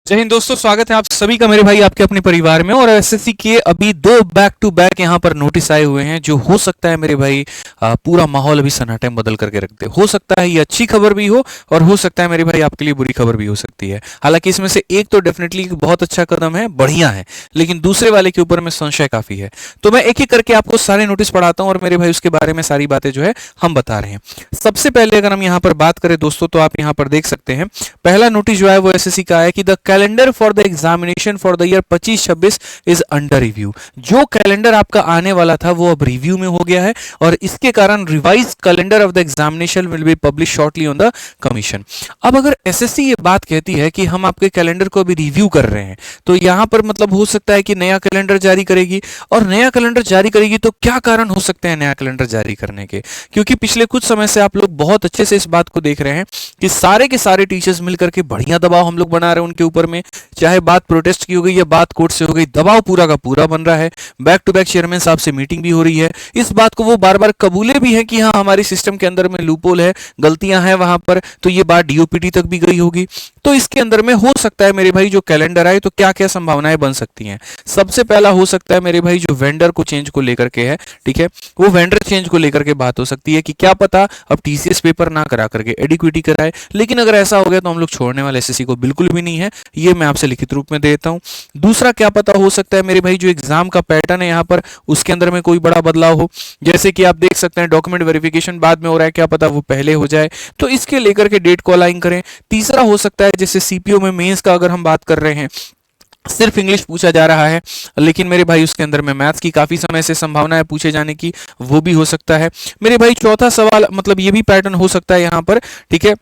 जय हिंद दोस्तों, स्वागत है आप सभी का मेरे भाई आपके अपने परिवार में। और एसएससी के अभी दो बैक टू बैक यहाँ पर नोटिस आए हुए हैं जो हो सकता है मेरे भाई पूरा माहौल अभी सन्नाटे में बदल करके रख दे। हो सकता है ये अच्छी खबर भी हो और हो सकता है मेरे भाई आपके लिए बुरी खबर भी हो सकती है। हालांकि इसमें से एक तो डेफिनेटली बहुत अच्छा कदम है, बढ़िया है, लेकिन दूसरे वाले के ऊपर में संशय काफी है। तो मैं एक एक करके आपको सारे नोटिस पढ़ाता हूँ और मेरे भाई उसके बारे में सारी बातें जो है हम बता रहे हैं। सबसे पहले अगर हम यहाँ पर बात करें दोस्तों, तो आप यहाँ पर देख सकते हैं पहला नोटिस जो है वो एसएससी का है कि the calendar for the examination for the year 25-26 is under review. जो कैलेंडर आपका आने वाला था वो अब रिव्यू में हो गया है और इसके कारण revise calendar of the examination will be publish shortly on the commission. अब अगर एसएससी ये बात कहती है कि हम आपके कैलेंडर को अभी रिव्यू कर रहे हैं, तो यहां पर मतलब हो सकता है कि नया कैलेंडर जारी करेगी। और नया कैलेंडर जारी करेगी तो क्या कारण हो सकते हैं नया कैलेंडर जारी करने के? क्योंकि पिछले कुछ समय से आप लोग बहुत अच्छे से इस बात को देख रहे हैं कि सारे के सारे टीचर्स मिलकर के बढ़िया दबाव हम लोग बना रहे हैं उनके ऊपर में। चाहे बात प्रोटेस्ट की हो गई या बात कोर्ट से हो गई, दबाव पूरा का पूरा बन रहा है। बैक टू बैक चेयरमैन साहब से मीटिंग भी हो रही है। इस बात को वो बार बार कबूले भी है कि हाँ हमारे सिस्टम के अंदर में लूपहोल है, गलतियां हैं वहां पर। तो ये बात डीओपीटी तक भी गई होगी। तो इसके अंदर में हो सकता है मेरे भाई जो कैलेंडर आए तो क्या क्या संभावनाएं बन सकती हैं। सबसे पहला हो सकता है मेरे भाई जो वेंडर को चेंज को लेकर के है, ठीक है, वो वेंडर चेंज को लेकर के बात हो सकती है कि क्या पता अब टीसीएस पेपर ना करा करके एडिक्विटी कराए। लेकिन अगर ऐसा हो गया तो हम लोग छोड़ने वाले एसएससी को बिल्कुल भी नहीं है, ये मैं आपसे लिखित रूप में देता हूं। दूसरा क्या पता हो सकता है मेरे भाई जो एग्जाम का पैटर्न है यहाँ पर उसके अंदर में कोई बड़ा बदलाव हो। जैसे कि आप देख सकते हैं डॉक्यूमेंट वेरिफिकेशन बाद में हो रहा है, क्या पता वो पहले हो जाए, तो इसके लेकर के डेट को अलाइन करें। तीसरा हो सकता है जैसे सीपीओ में मेंस का अगर हम बात कर रहे हैं, सिर्फ इंग्लिश पूछा जा रहा है, लेकिन मेरे भाई उसके अंदर में मैथ्स की काफी समय से संभावना है पूछे जाने की, वो भी हो सकता है। मेरे भाई चौथा सवाल मतलब ये भी पैटर्न हो सकता है यहाँ पर, ठीक है,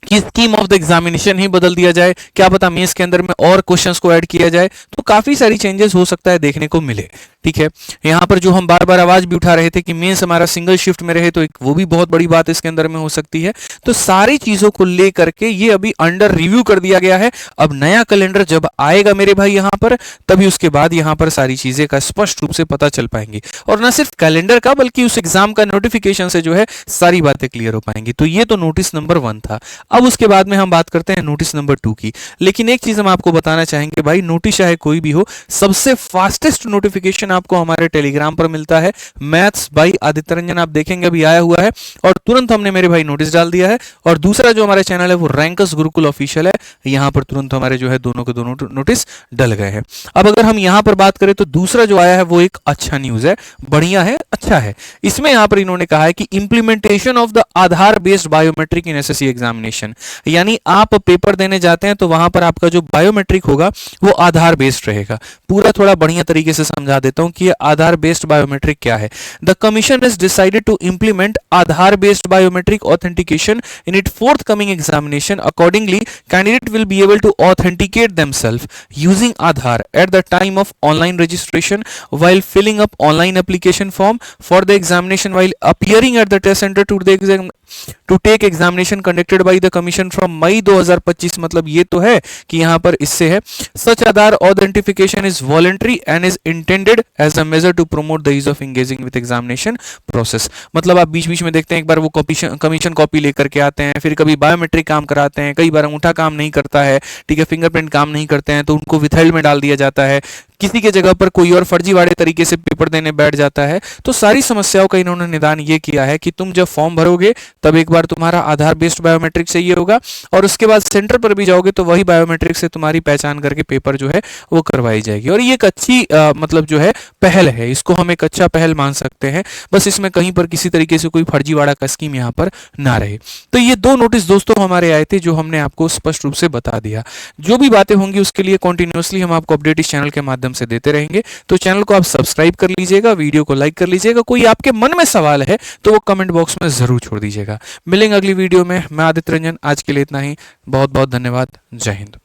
कि स्कीम ऑफ द एग्जामिनेशन ही बदल दिया जाए। क्या पता मेंस के अंदर में और क्वेश्चंस को ऐड किया जाए। तो काफी सारी चेंजेस हो सकता है देखने को मिले, ठीक है। यहाँ पर जो हम बार बार आवाज भी उठा रहे थे कि मेंस हमारा सिंगल शिफ्ट में रहे, तो एक वो भी बहुत बड़ी बात इसके अंदर में हो सकती है। तो सारी चीजों को लेकर के ये अभी अंडर रिव्यू कर दिया गया है। अब नया कैलेंडर जब आएगा मेरे भाई यहाँ पर, तभी उसके बाद यहाँ पर सारी चीजें का स्पष्ट रूप से पता चल पाएंगी। और न सिर्फ कैलेंडर का बल्कि उस एग्जाम का नोटिफिकेशन से जो है सारी बातें क्लियर हो पाएंगी। तो ये तो नोटिस नंबर 1 था। अब उसके बाद में हम बात करते हैं नोटिस नंबर 2 की। लेकिन एक चीज हम आपको बताना चाहेंगे भाई, नोटिस चाहे कोई भी हो, सबसे फास्टेस्ट नोटिफिकेशन आपको हमारे टेलीग्राम पर मिलता है। मैथ्स बाई आदित्य रंजन आप देखेंगे अभी आया हुआ है और तुरंत हमने मेरे भाई नोटिस डाल दिया है। और दूसरा जो हमारा चैनल है वो रैंकर्स गुरुकुल ऑफिशियल है, यहां पर तुरंत हमारे जो है दोनों के दोनों नोटिस डल गए हैं। अब अगर हम यहां पर बात करें तो दूसरा जो आया है वो एक अच्छा न्यूज है, बढ़िया है, अच्छा है। इसमें यहां पर इन्होंने कहा है कि implementation of the Aadhaar based biometric in SSC examination, यानी आप पेपर देने जाते हैं तो वहां पर आपका जो बायोमेट्रिक होगा वो आधार बेस्ड रहेगा। पूरा थोड़ा बढ़िया तरीके से समझा देता हूं कि ये आधार बेस्ड बायोमेट्रिक क्या है। The commission has decided to implement Aadhaar based biometric authentication in it forthcoming examination. Accordingly candidate will be able to authenticate themself using Aadhaar at the time of online registration while filling up online application form for the examination while appearing at the test center to take examination conducted by the commission from मई 2025। मतलब ये तो है कि यहाँ पर इससे है such Aadhaar authentication is voluntary and is intended as a measure to promote the ease of engaging with examination process। मतलब आप बीच बीच में देखते हैं एक बार वो कमीशन कॉपी लेकर के आते हैं, फिर कभी बायोमेट्रिक काम कराते हैं, कई बार अंगूठा काम नहीं करता है, ठीक है, फिंगरप्रिंट काम नहीं करते हैं तो उनको विथहेल्ड में डाल दिया जाता है। किसी के जगह पर कोई और फर्जीवाड़े तरीके से पेपर देने बैठ जाता है। तो सारी समस्याओं का इन्होंने निदान ये किया है कि तुम जब फॉर्म भरोगे तब एक बार तुम्हारा आधार बेस्ड बायोमेट्रिक से ये होगा और उसके बाद सेंटर पर भी जाओगे तो वही बायोमेट्रिक से तुम्हारी पहचान करके पेपर जो है वो करवाई जाएगी। और ये एक अच्छी मतलब जो है पहल है, इसको हम एक अच्छा पहल मान सकते हैं। बस इसमें कहीं पर किसी तरीके से कोई फर्जीवाड़ा का स्कीम यहाँ पर ना रहे। तो ये दो नोटिस दोस्तों हमारे आए थे जो हमने आपको स्पष्ट रूप से बता दिया। जो भी बातें होंगी उसके लिए कॉन्टिन्यूसली हम आपको अपडेट इस चैनल के माध्यम से देते रहेंगे। तो चैनल को आप सब्सक्राइब कर लीजिएगा, वीडियो को लाइक कर लीजिएगा। कोई आपके मन में सवाल है तो वो कमेंट बॉक्स में जरूर छोड़ दीजिएगा। मिलेंगे अगली वीडियो में। मैं आदित्य रंजन, आज के लिए इतना ही। बहुत बहुत धन्यवाद। जय हिंद।